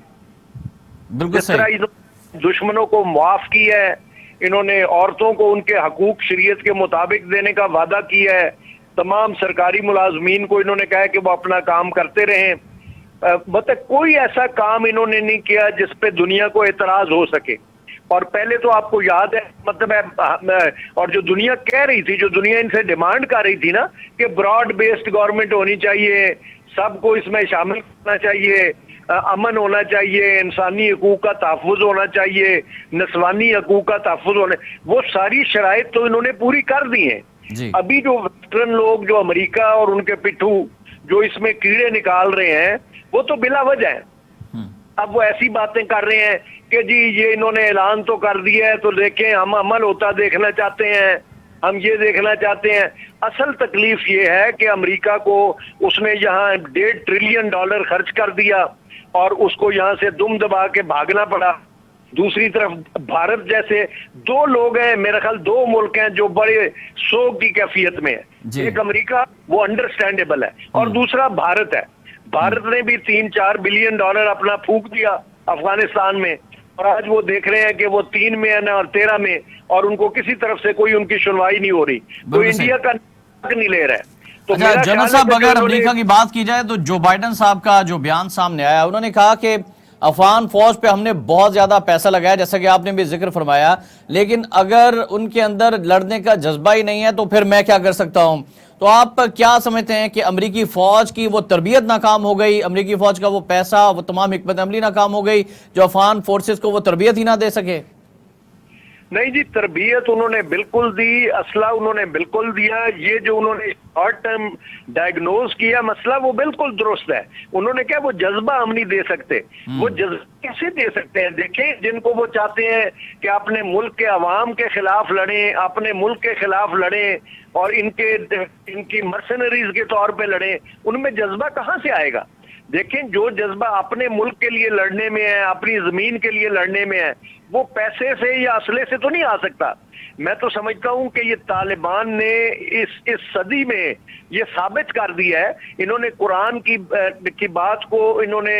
جس طرح انہوں نے دشمنوں کو معاف کیا ہے، انہوں نے عورتوں کو ان کے حقوق شریعت کے مطابق دینے کا وعدہ کیا ہے، تمام سرکاری ملازمین کو انہوں نے کہا کہ وہ اپنا کام کرتے رہیں، مطلب کوئی ایسا کام انہوں نے نہیں کیا جس پہ دنیا کو اعتراض ہو سکے۔ اور پہلے تو آپ کو یاد ہے، مطلب اور جو دنیا کہہ رہی تھی، جو دنیا ان سے ڈیمانڈ کر رہی تھی نا کہ براڈ بیسڈ گورنمنٹ ہونی چاہیے، سب کو اس میں شامل کرنا چاہیے، امن ہونا چاہیے، انسانی حقوق کا تحفظ ہونا چاہیے، نسوانی حقوق کا تحفظ ہونا، وہ ساری شرائط تو انہوں نے پوری کر دی ہیں۔ ابھی جو ویسٹرن لوگ، جو امریکہ اور ان کے پٹھو جو اس میں کیڑے نکال رہے ہیں، وہ تو بلا وجہ ہیں۔ اب وہ ایسی باتیں کر رہے ہیں کہ جی یہ انہوں نے اعلان تو کر دیا ہے تو دیکھیں ہم عمل ہوتا دیکھنا چاہتے ہیں، ہم یہ دیکھنا چاہتے ہیں۔ اصل تکلیف یہ ہے کہ امریکہ کو اس نے یہاں $1.5 ٹریلین خرچ کر دیا اور اس کو یہاں سے دم دبا کے بھاگنا پڑا۔ دوسری طرف بھارت جیسے دو لوگ ہیں، میرے خیال دو ملک ہیں جو بڑے سوگ کی کیفیت میں ہیں۔ ایک امریکہ، وہ انڈرسٹینڈیبل ہے، اور دوسرا بھارت ہے۔ بھارت نے بھی $3-4 بلین اپنا پھونک دیا افغانستان میں، اور آج وہ دیکھ رہے ہیں کہ وہ 3 میں ہے اور 13 میں، اور ان کو کسی طرف سے کوئی ان کی سنوائی نہیں ہو رہی، کوئی انڈیا کا نہیں لے رہا ہے۔ تو اچھا میرا جنرل خیال ہے صاحب، کہ اگر جو امریکہ انہوں کی بات کی جائے تو جو بائیڈن صاحب کا جو بیان سامنے آیا، انہوں نے کہا کہ افغان فوج پہ ہم نے بہت زیادہ پیسہ لگایا، جیسا کہ آپ نے بھی ذکر فرمایا، لیکن اگر ان کے اندر لڑنے کا جذبہ ہی نہیں ہے تو پھر میں کیا کر سکتا ہوں؟ تو آپ کیا سمجھتے ہیں کہ امریکی فوج کی وہ تربیت ناکام ہو گئی، امریکی فوج کا وہ پیسہ، وہ تمام حکمت عملی ناکام ہو گئی جو افغان فورسز کو وہ تربیت ہی نہ دے سکے؟ نہیں جی، تربیت انہوں نے بالکل دی، اسلحہ انہوں نے بالکل دیا، یہ جو انہوں نے شارٹ ٹرم ڈائگنوز کیا مسئلہ وہ بالکل درست ہے۔ انہوں نے کیا وہ جذبہ ہم نہیں دے سکتے، وہ جذبہ کیسے دے سکتے ہیں؟ دیکھیں جن کو وہ چاہتے ہیں کہ اپنے ملک کے عوام کے خلاف لڑیں، اپنے ملک کے خلاف لڑیں اور ان کی مرسنریز کے طور پہ لڑیں، ان میں جذبہ کہاں سے آئے گا؟ دیکھیں جو جذبہ اپنے ملک کے لیے لڑنے میں ہے، اپنی زمین کے لیے لڑنے میں ہے، وہ پیسے سے یا اسلحے سے تو نہیں آ سکتا۔ میں تو سمجھتا ہوں کہ یہ طالبان نے اس صدی میں یہ ثابت کر دیا ہے۔ انہوں نے قرآن کی بات کو انہوں نے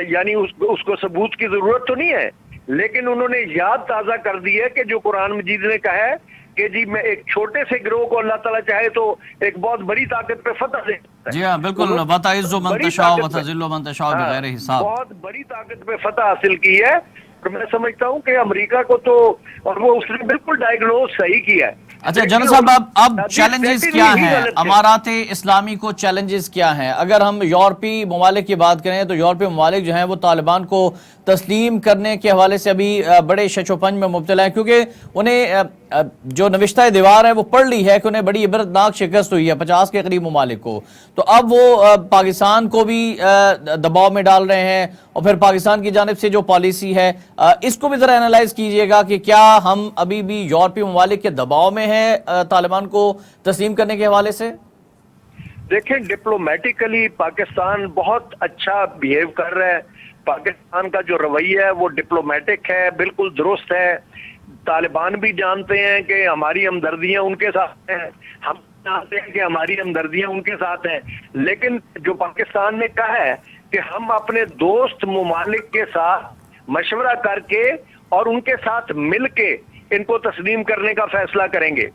یعنی اس کو ثبوت کی ضرورت تو نہیں ہے، لیکن انہوں نے یاد تازہ کر دی ہے کہ جو قرآن مجید نے کہا ہے کہ جی میں ایک چھوٹے سے گروہ کو اللہ تعالیٰ چاہے تو ایک بہت بڑی طاقت پہ فتح دے سکتا ہے۔ جی ہاں بالکل، وَتَعِزُّ مَن تَشَاءُ وَتَذِلُّ مَن تَشَاءُ بغیر حساب۔ بہت بڑی طاقت پہ فتح حاصل کی ہے، اور میں سمجھتا ہوں کہ امریکہ کو تو، اور وہ اس نے بالکل ڈائگنوز صحیح کیا ہے۔ اچھا جنرل صاحب، اب چیلنجز کیا ہیں امارات اسلامی کو؟ چیلنجز کیا ہیں؟ اگر ہم یورپی ممالک کی بات کریں تو یورپی ممالک جو ہیں وہ طالبان کو تسلیم کرنے کے حوالے سے ابھی بڑے شش و پنج میں مبتلا ہیں، کیونکہ انہیں جو نوشتہ دیوار ہے وہ پڑھ لی ہے کہ انہیں بڑی عبرتناک شکست ہوئی ہے 50 کے قریب ممالک کو۔ تو اب وہ پاکستان کو بھی دباؤ میں ڈال رہے ہیں، اور پھر پاکستان کی جانب سے جو پالیسی ہے اس کو بھی ذرا انالائز کیجئے گا کہ کیا ہم ابھی بھی یورپی ممالک کے دباؤ میں ہیں طالبان کو تسلیم کرنے کے حوالے سے؟ دیکھیں ڈپلومیٹیکلی پاکستان بہت اچھا بیہیو کر رہا ہے۔ پاکستان کا جو رویہ ہے وہ ڈپلومیٹک ہے، بالکل درست ہے۔ طالبان بھی جانتے ہیں کہ ہماری ہمدردیاں ان کے ساتھ ہیں، ہم جانتے ہیں کہ ہماری ہمدردیاں ان کے ساتھ ہیں، لیکن جو پاکستان نے کہا ہے کہ ہم اپنے دوست ممالک کے ساتھ مشورہ کر کے اور ان کے ساتھ مل کے ان کو تسلیم کرنے کا فیصلہ کریں گے۔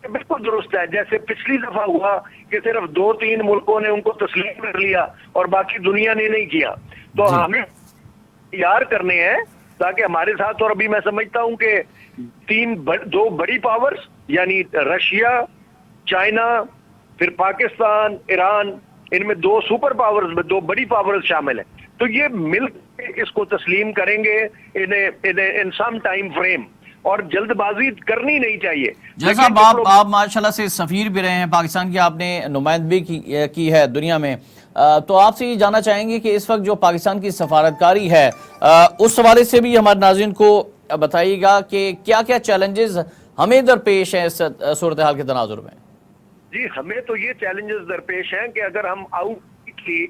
بالکل درست ہے، جیسے پچھلی دفعہ ہوا کہ صرف 2-3 ملکوں نے ان کو تسلیم کر لیا اور باقی دنیا نے نہیں کیا۔ تو ہمیں تیار کرنے ہیں تاکہ ہمارے ساتھ، اور ابھی میں سمجھتا ہوں کہ 2 بڑی پاورز یعنی رشیا، چائنا، پھر پاکستان، ایران، ان میں 2 سپر پاورز میں 2 بڑی پاورز شامل ہیں، تو یہ مل کے اس کو تسلیم کریں گے ان سم ٹائم فریم، اور جلد بازی کرنی نہیں چاہیے۔ جیسا آپ ماشاءاللہ سے سفیر بھی رہے ہیں، پاکستان کی آپ نے نمائندگی کی ہے دنیا میں، تو آپ سے یہ جاننا چاہیں گے کہ اس وقت جو پاکستان کی سفارتکاری ہے اس حوالے سے بھی ہمارے ناظرین کو بتائیے گا کہ کیا کیا چیلنجز ہمیں درپیش ہیں اس صورتحال کے تناظر میں؟ جی ہمیں تو یہ چیلنجز درپیش ہیں کہ اگر ہم آؤٹ کی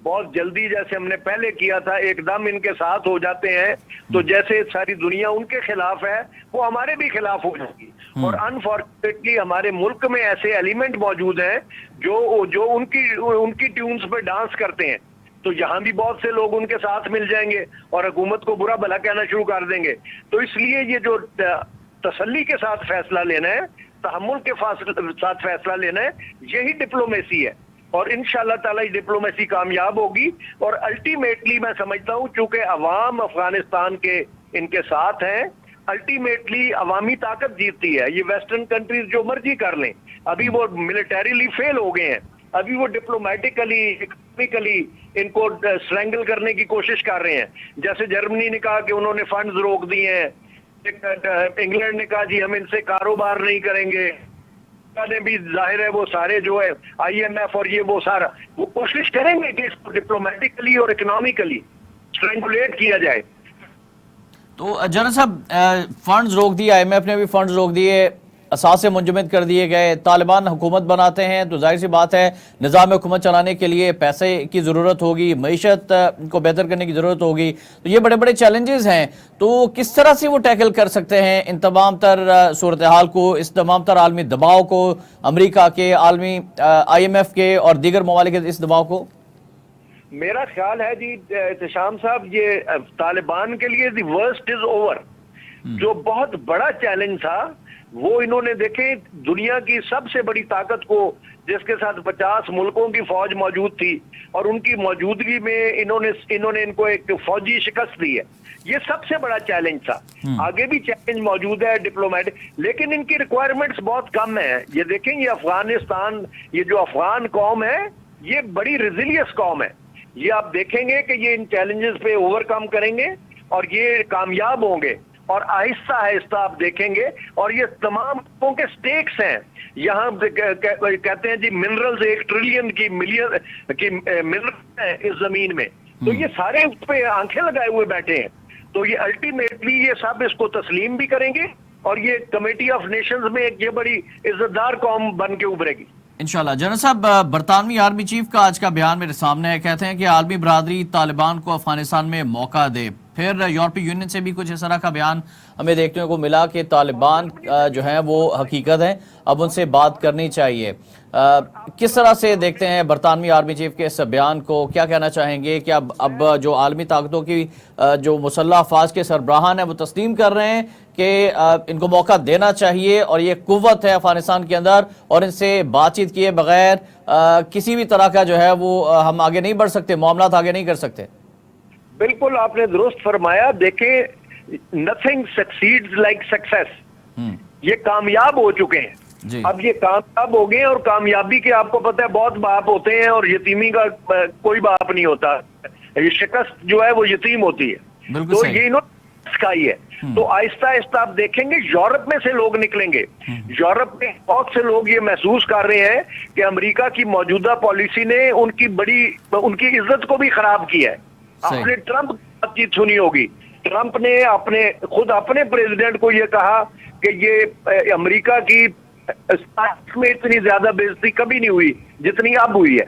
بہت جلدی، جیسے ہم نے پہلے کیا تھا، ایک دم ان کے ساتھ ہو جاتے ہیں تو جیسے ساری دنیا ان کے خلاف ہے وہ ہمارے بھی خلاف ہو جائے گی، اور انفارچونیٹلی ہمارے ملک میں ایسے ایلیمنٹ موجود ہیں جو ان کی ٹیونز پہ ڈانس کرتے ہیں، تو یہاں بھی بہت سے لوگ ان کے ساتھ مل جائیں گے اور حکومت کو برا بھلا کہنا شروع کر دیں گے۔ تو اس لیے یہ جو تسلی کے ساتھ فیصلہ لینا ہے، تحمل کے ساتھ فیصلہ لینا ہے، یہی ڈپلومیسی ہے، اور انشاءاللہ تعالی یہ ڈپلومیسی کامیاب ہوگی، اور الٹیمیٹلی میں سمجھتا ہوں چونکہ عوام افغانستان کے ان کے ساتھ ہیں، الٹیمیٹلی عوامی طاقت جیتتی ہے۔ یہ ویسٹرن کنٹریز جو مرضی کر لیں، ابھی وہ ملٹریلی فیل ہو گئے ہیں، ابھی وہ ڈپلومیٹیکلی اکنامکلی ان کو سٹرینگل کرنے کی کوشش کر رہے ہیں۔ جیسے جرمنی نے کہا کہ انہوں نے فنڈز روک دیے ہیں، انگلینڈ نے کہا جی ہم ان سے کاروبار نہیں کریں گے، نے بھی ظاہر ہے وہ سارے جو ہے IMF اور یہ وہ سارا وہ کوشش کریں گے کہ اس کو ڈپلومیٹیکلی اور اکنامکلی سٹرینگولیٹ کیا جائے۔ تو جنرل صاحب فنڈز روک دیے، IMF نے بھی فنڈز روک دیے، اثاثے منجمد کر دیے گئے، طالبان حکومت بناتے ہیں تو ظاہر سی بات ہے نظام حکومت چلانے کے لیے پیسے کی ضرورت ہوگی، معیشت کو بہتر کرنے کی ضرورت ہوگی، تو یہ بڑے بڑے چیلنجز ہیں، تو کس طرح سے وہ ٹیکل کر سکتے ہیں ان تمام تر صورتحال کو، اس تمام تر عالمی دباؤ کو، امریکا کے، عالمی IMF کے اور دیگر ممالک کے اس دباؤ کو؟ میرا خیال ہے جی احتشام صاحب، یہ طالبان کے لیے دی ورسٹ از اوور۔ جو بہت بڑا چیلنج تھا وہ انہوں نے دیکھیں دنیا کی سب سے بڑی طاقت کو جس کے ساتھ 50 ملکوں کی فوج موجود تھی اور ان کی موجودگی میں انہوں نے ان کو ایک فوجی شکست دی ہے. یہ سب سے بڑا چیلنج تھا. آگے بھی چیلنج موجود ہے ڈپلومیٹک, لیکن ان کی ریکوائرمنٹس بہت کم ہیں. یہ دیکھیں یہ افغانستان, یہ جو افغان قوم ہے یہ بڑی ریزیلیس قوم ہے. یہ آپ دیکھیں گے کہ یہ ان چیلنجز پہ اوور کم کریں گے اور یہ کامیاب ہوں گے, اور آہستہ آہستہ آپ دیکھیں گے. اور یہ تمام لوگوں کے سٹیکس ہیں یہاں, کہتے ہیں جی منرلز 1 ٹریلین کی منرل ہیں اس زمین میں, تو یہ سارے اس پہ آنکھیں لگائے ہوئے بیٹھے ہیں. تو یہ الٹیمیٹلی یہ سب اس کو تسلیم بھی کریں گے اور یہ کمیٹی آف نیشنز میں ایک یہ بڑی عزت دار قوم بن کے ابھرے گی انشاءاللہ. جنرل صاحب, برطانوی آرمی چیف کا آج کا بیان میرے سامنے ہے. کہتے ہیں کہ عالمی برادری طالبان کو افغانستان میں موقع دے. پھر یورپی یونین سے بھی کچھ اس طرح کا بیان ہمیں دیکھنے کو ملا کہ طالبان جو ہیں وہ حقیقت ہے, اب ان سے بات کرنی چاہیے. کس طرح سے دیکھتے ہیں برطانوی آرمی چیف کے اس بیان کو؟ کیا کہنا چاہیں گے کہ اب جو عالمی طاقتوں کی جو مسلح افواج کے سربراہان ہیں وہ تسلیم کر رہے ہیں کہ ان کو موقع دینا چاہیے اور یہ قوت ہے افغانستان کے اندر, اور ان سے بات چیت کیے بغیر کسی بھی طرح کا جو ہے وہ ہم آگے نہیں بڑھ سکتے, معاملات آگے نہیں کر سکتے؟ بالکل آپ نے درست فرمایا. دیکھیں nothing succeeds like success. یہ کامیاب ہو چکے ہیں جی. اب یہ کامیاب ہو گئے, اور کامیابی کے آپ کو پتہ ہے بہت باپ ہوتے ہیں اور یتیمی کا کوئی باپ نہیں ہوتا. یہ شکست جو ہے وہ یتیم ہوتی ہے. تو یہ انہوں نے سکھائی ہے. تو آہستہ آہستہ آپ دیکھیں گے یورپ میں سے لوگ نکلیں گے. یورپ میں بہت سے لوگ یہ محسوس کر رہے ہیں کہ امریکہ کی موجودہ پالیسی نے ان کی عزت کو بھی خراب کیا ہے. آپ نے ٹرمپ کی بات چیت سنی ہوگی. ٹرمپ نے خود اپنے پریزیڈنٹ کو یہ کہا کہ یہ امریکہ کی میں اتنی زیادہ بےعزتی کبھی نہیں ہوئی جتنی اب ہوئی ہے.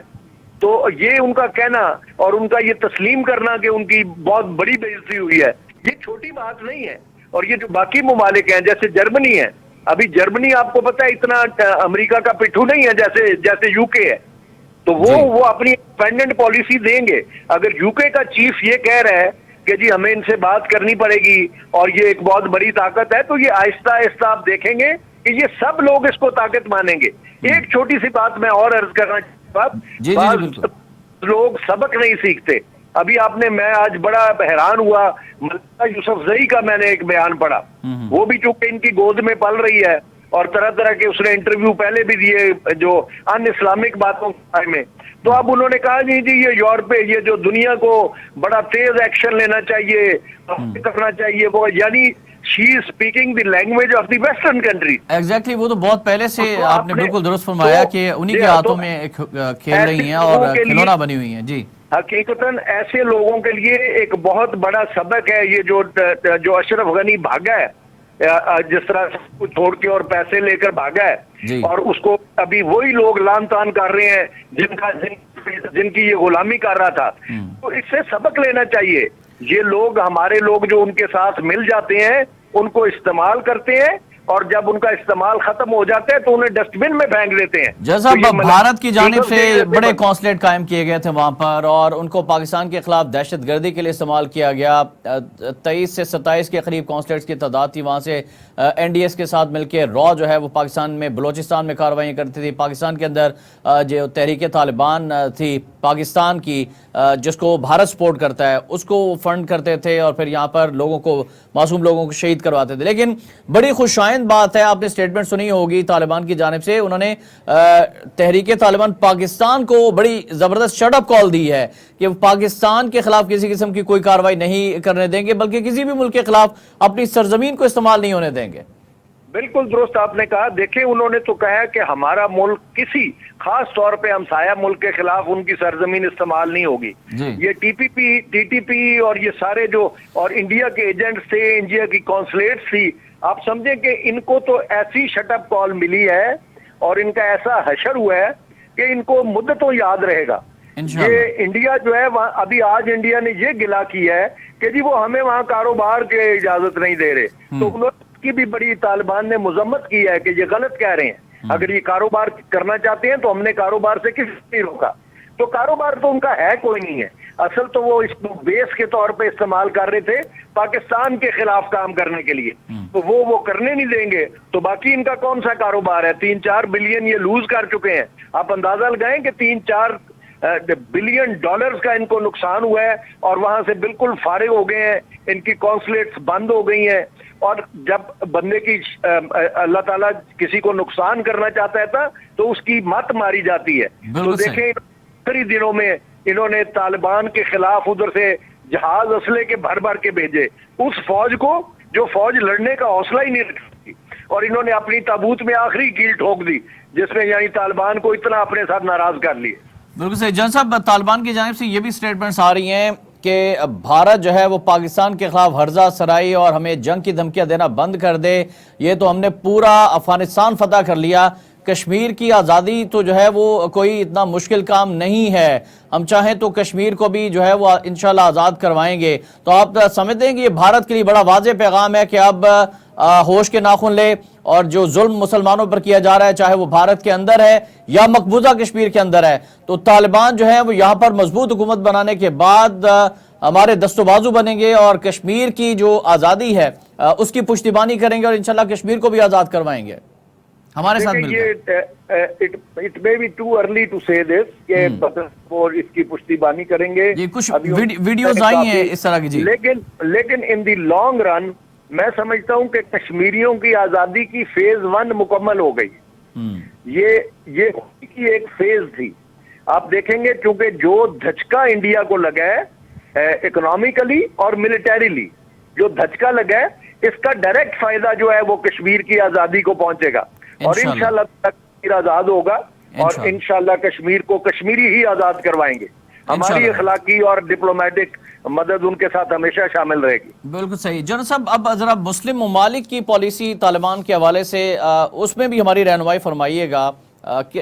تو یہ ان کا کہنا اور ان کا یہ تسلیم کرنا کہ ان کی بہت بڑی بےعزتی ہوئی ہے, یہ چھوٹی بات نہیں ہے. اور یہ جو باقی ممالک ہیں جیسے جرمنی ہے, ابھی جرمنی آپ کو پتہ ہے اتنا امریکہ کا پٹھو نہیں ہے جیسے یو کے ہے. تو وہ اپنی انڈیپینڈنٹ پالیسی دیں گے. اگر یو کے کا چیف یہ کہہ رہا ہے کہ جی ہمیں ان سے بات کرنی پڑے گی اور یہ ایک بہت بڑی طاقت ہے, تو یہ آہستہ آہستہ آپ دیکھیں گے کہ یہ سب لوگ اس کو طاقت مانیں گے. ایک چھوٹی سی بات میں اور عرض کرنا چاہتا ہوں, لوگ سبق نہیں سیکھتے. ابھی میں آج بڑا حیران ہوا, ملکہ یوسف زئی کا میں نے ایک بیان پڑھا. وہ بھی چونکہ ان کی گود میں پل رہی ہے اور طرح طرح کے اس نے انٹرویو پہلے بھی دیے جو ان اسلامک باتوں کے بارے میں. تو اب انہوں نے کہا جی یہ یورپ یہ جو دنیا کو بڑا تیز ایکشن لینا چاہیے, کرنا چاہیے, وہ یعنی she is speaking the language of the western country. Exactly, وہ تو بہت پہلے سے آپ نے بالکل درست فرمایا کہ انہی کے ہاتھوں میں کھیل رہی ہیں اور کھلونا بنی ہوئی ہیں. جی حقیقتاً ایسے لوگوں کے لیے ایک بہت بڑا سبق ہے یہ جو اشرف غنی بھاگا ہے, جس طرح سے چھوڑ کے اور پیسے لے کر بھاگا ہے, اور اس کو ابھی وہی لوگ لان تان کر رہے ہیں جن کی یہ غلامی کر رہا تھا. تو اس سے سبق لینا چاہیے. یہ لوگ ہمارے لوگ جو ان کے ساتھ مل جاتے ہیں ان کو استعمال کرتے ہیں, اور جب ان کا استعمال ختم ہو جاتا ہے تو انہیں ڈسٹ بن میں پھینک دیتے ہیں. جیسا بھارت کی جانب سے بڑے کونسلیٹ قائم کیے گئے تھے وہاں پر, اور ان کو پاکستان کے خلاف دہشت گردی کے لیے استعمال کیا گیا. 23 سے 27 کے قریب کونسلیٹس کی تعداد تھی. وہاں سے این ڈی ایس کے ساتھ مل کے را جو ہے وہ پاکستان میں بلوچستان میں کارروائیاں کرتی تھی. پاکستان کے اندر جو تحریک طالبان تھی پاکستان کی, جس کو بھارت سپورٹ کرتا ہے, اس کو فنڈ کرتے تھے اور پھر یہاں پر لوگوں کو, معصوم لوگوں کو شہید کرواتے تھے. لیکن بڑی خوشائند بات ہے, آپ نے سٹیٹمنٹ سنی ہوگی طالبان کی جانب سے, انہوں نے تحریک طالبان پاکستان کو بڑی زبردست شٹ اپ کال دی ہے کہ وہ پاکستان کے خلاف کسی قسم کی کوئی کارروائی نہیں کرنے دیں گے, بلکہ کسی بھی ملک کے خلاف اپنی سرزمین کو استعمال نہیں ہونے دیں گے. بالکل درست آپ نے کہا. دیکھیں انہوں نے تو کہا کہ ہمارا ملک کسی خاص طور پہ ہمسایہ ملک کے خلاف ان کی سرزمین استعمال نہیں ہوگی. یہ ٹی ٹی پی اور یہ سارے جو اور انڈیا کے ایجنٹس تھے, انڈیا کی کونسلیٹس تھی, آپ سمجھیں کہ ان کو تو ایسی شٹ اپ کال ملی ہے اور ان کا ایسا حشر ہوا ہے کہ ان کو مدتوں یاد رہے گا. یہ انڈیا جو ہے ابھی آج انڈیا نے یہ گلا کیا ہے کہ جی وہ ہمیں وہاں کاروبار کی اجازت نہیں دے رہے. تو انہوں کی بھی بڑی طالبان نے مذمت کی ہے کہ یہ غلط کہہ رہے ہیں. اگر یہ کاروبار کرنا چاہتے ہیں تو ہم نے کاروبار سے کسی نہیں روکا. تو کاروبار تو ان کا ہے کوئی نہیں ہے. اصل تو وہ اس کو بیس کے طور پہ استعمال کر رہے تھے پاکستان کے خلاف کام کرنے کے لیے، تو وہ کرنے نہیں دیں گے تو باقی ان کا کون سا کاروبار ہے؟ 3-4 بلین یہ لوز کر چکے ہیں. آپ اندازہ لگائیں کہ 3-4 بلین ڈالرز کا ان کو نقصان ہوا ہے اور وہاں سے بالکل فارغ ہو گئے ہیں، ان کی کانسولیٹس بند ہو گئی ہیں. اور جب بندے کی اللہ تعالیٰ کسی کو نقصان کرنا چاہتا ہے تھا تو اس کی مت ماری جاتی ہے. تو دیکھیں آخری دنوں میں انہوں نے طالبان کے خلاف ادھر سے جہاز اسلحے کے بھر بھر کے بھیجے اس فوج کو جو فوج لڑنے کا حوصلہ ہی نہیں رکھتی، اور انہوں نے اپنی تابوت میں آخری کیل ٹھوک دی جس میں یعنی طالبان کو اتنا اپنے ساتھ ناراض کر لیے. بالکل صحیح. جان صاحب، طالبان کی جانب سے یہ بھی سٹیٹمنٹس آ رہی ہیں کہ بھارت جو ہے وہ پاکستان کے خلاف ہرزہ سرائی اور ہمیں جنگ کی دھمکیاں دینا بند کر دے. یہ تو ہم نے پورا افغانستان فتح کر لیا، کشمیر کی آزادی تو جو ہے وہ کوئی اتنا مشکل کام نہیں ہے، ہم چاہیں تو کشمیر کو بھی جو ہے وہ انشاءاللہ آزاد کروائیں گے. تو آپ سمجھتے ہیں کہ یہ بھارت کے لیے بڑا واضح پیغام ہے کہ اب ہوش کے ناخن لے اور جو ظلم مسلمانوں پر کیا جا رہا ہے چاہے وہ بھارت کے اندر ہے یا مقبوضہ کشمیر کے اندر ہے، تو طالبان جو ہے وہ یہاں پر مضبوط حکومت بنانے کے بعد ہمارے دست و بازو بنیں گے اور کشمیر کی جو آزادی ہے اس کی پشتیبانی کریں گے اور انشاءاللہ کشمیر کو بھی آزاد کروائیں گے ہمارے ساتھ مل کر. It may be too early to say this کہ وہ اس کی پشتیبانی کریں گے. یہ کچھ ویڈیوز آئی ہیں اس طرح کی جی، لیکن ان دی لانگ رن میں سمجھتا ہوں کہ کشمیریوں کی آزادی کی فیز 1 مکمل ہو گئی. یہ کی ایک فیز تھی. آپ دیکھیں گے کیونکہ جو دھچکا انڈیا کو لگا ہے اکنامیکلی اور ملٹریلی، جو دھچکا لگا ہے اس کا ڈائریکٹ فائدہ جو ہے وہ کشمیر کی آزادی کو پہنچے گا اور انشاءاللہ کشمیر آزاد ہوگا اور انشاءاللہ کشمیر کو کشمیری ہی آزاد کروائیں گے. ہماری اخلاقی اور ڈپلومیٹک مدد ان کے ساتھ ہمیشہ شامل رہے گی. بالکل صحیح. جنرل صاحب، اب ذرا مسلم ممالک کی پالیسی طالبان کے حوالے سے اس میں بھی ہماری رہنمائی فرمائیے گا کہ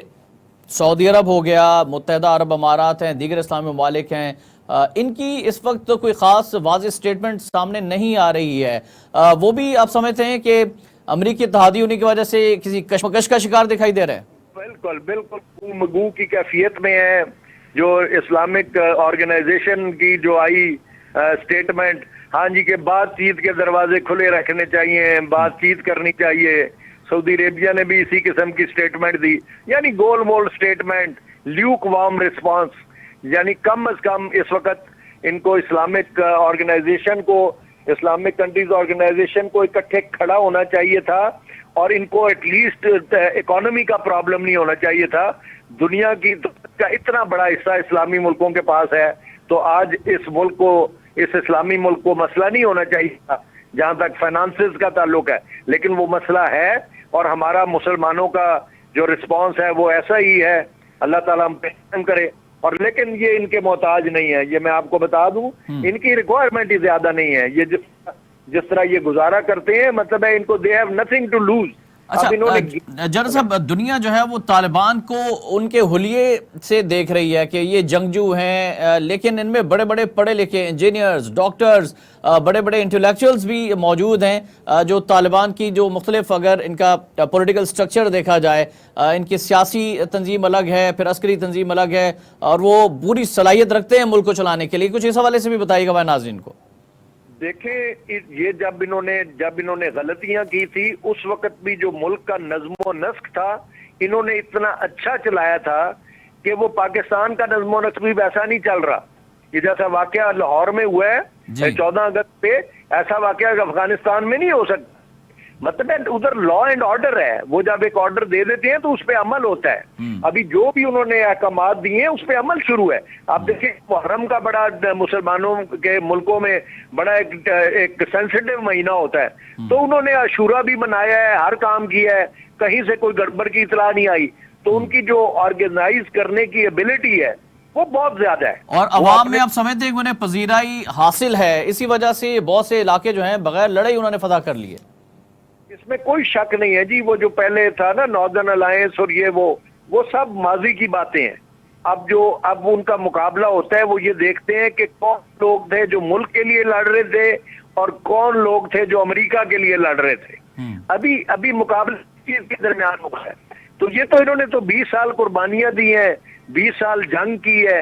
سعودی عرب ہو گیا، متحدہ عرب امارات ہیں، دیگر اسلامی ممالک ہیں، ان کی اس وقت تو کوئی خاص واضح سٹیٹمنٹ سامنے نہیں آ رہی ہے. وہ بھی آپ سمجھتے ہیں کہ امریکی اتحادی ہونے کی وجہ سے کسی کشمکش کا شکار دکھائی دے رہے ہیں؟ بالکل مگو کی کیفیت میں ہے. جو اسلامک آرگنائزیشن کی جو آئی سٹیٹمنٹ، ہاں جی کہ بات چیت کے دروازے کھلے رکھنے چاہیے، بات چیت کرنی چاہیے. سعودی عربیہ نے بھی اسی قسم کی سٹیٹمنٹ دی، یعنی گول مول سٹیٹمنٹ، لیوک وارم رسپانس. یعنی کم از کم اس وقت ان کو اسلامک آرگنائزیشن کو، اسلامک کنٹریز آرگنائزیشن کو اکٹھے کھڑا ہونا چاہیے تھا اور ان کو ایٹ لیسٹ اکانومی کا پرابلم نہیں ہونا چاہیے تھا. دنیا کی کا اتنا بڑا حصہ اسلامی ملکوں کے پاس ہے تو آج اس ملک کو، اس اسلامی ملک کو مسئلہ نہیں ہونا چاہیے تھا جہاں تک فائنانسز کا تعلق ہے، لیکن وہ مسئلہ ہے اور ہمارا مسلمانوں کا جو رسپانس ہے وہ ایسا ہی ہے. اللہ تعالیٰ ہم پہ رحم کرے. اور لیکن یہ ان کے محتاج نہیں ہے، یہ میں آپ کو بتا دوں، ان کی ریکوائرمنٹ ہی زیادہ نہیں ہے. یہ جس طرح یہ گزارا کرتے ہیں مطلب ہے ان کو they have nothing to lose. اچھا جنرل صاحب، دنیا جو ہے وہ طالبان کو ان کے حلیے سے دیکھ رہی ہے کہ یہ جنگجو ہیں، لیکن ان میں بڑے بڑے پڑھے لکھے انجینئرز، ڈاکٹرز، بڑے بڑے انٹلیکچوئلز بھی موجود ہیں جو طالبان کی جو مختلف اگر ان کا پولیٹیکل سٹرکچر دیکھا جائے، ان کی سیاسی تنظیم الگ ہے، پھر عسکری تنظیم الگ ہے اور وہ پوری صلاحیت رکھتے ہیں ملک کو چلانے کے لیے. کچھ اس حوالے سے بھی بتائیے گا ناظرین کو. دیکھیں یہ جب انہوں نے غلطیاں کی تھی اس وقت بھی جو ملک کا نظم و نسق تھا انہوں نے اتنا اچھا چلایا تھا کہ وہ پاکستان کا نظم و نسق بھی ویسا نہیں چل رہا. یہ جیسا واقعہ لاہور میں ہوا ہے 14 اگست پہ، ایسا واقعہ افغانستان میں نہیں ہو سکتا. مطلب ادھر لا اینڈ آرڈر ہے، وہ جب ایک آرڈر دے دیتے ہیں تو اس پہ عمل ہوتا ہے. ابھی جو بھی انہوں نے احکامات دیے ہیں اس پہ عمل شروع ہے. آپ دیکھیں محرم کا بڑا مسلمانوں کے ملکوں میں بڑا ایک سینسٹیو مہینہ ہوتا ہے، تو انہوں نے عاشورہ بھی منایا ہے، ہر کام کیا ہے، کہیں سے کوئی گڑبڑ کی اطلاع نہیں آئی. تو ان کی جو آرگنائز کرنے کی ایبلٹی ہے وہ بہت زیادہ ہے اور عوام میں آپ سمجھتے ہیں کہ انہیں پذیرائی حاصل ہے، اسی وجہ سے بہت سے علاقے جو ہیں بغیر لڑائی انہوں نے فتح کر لیے. اس میں کوئی شک نہیں ہے جی. وہ جو پہلے تھا نا ناردرن الائنس اور یہ وہ سب ماضی کی باتیں ہیں. اب ان کا مقابلہ ہوتا ہے، وہ یہ دیکھتے ہیں کہ کون لوگ تھے جو ملک کے لیے لڑ رہے تھے اور کون لوگ تھے جو امریکہ کے لیے لڑ رہے تھے. ابھی مقابلہ کے درمیان ہوا ہے. تو یہ تو انہوں نے تو 20 سال قربانیاں دی ہیں، 20 سال جنگ کی ہے.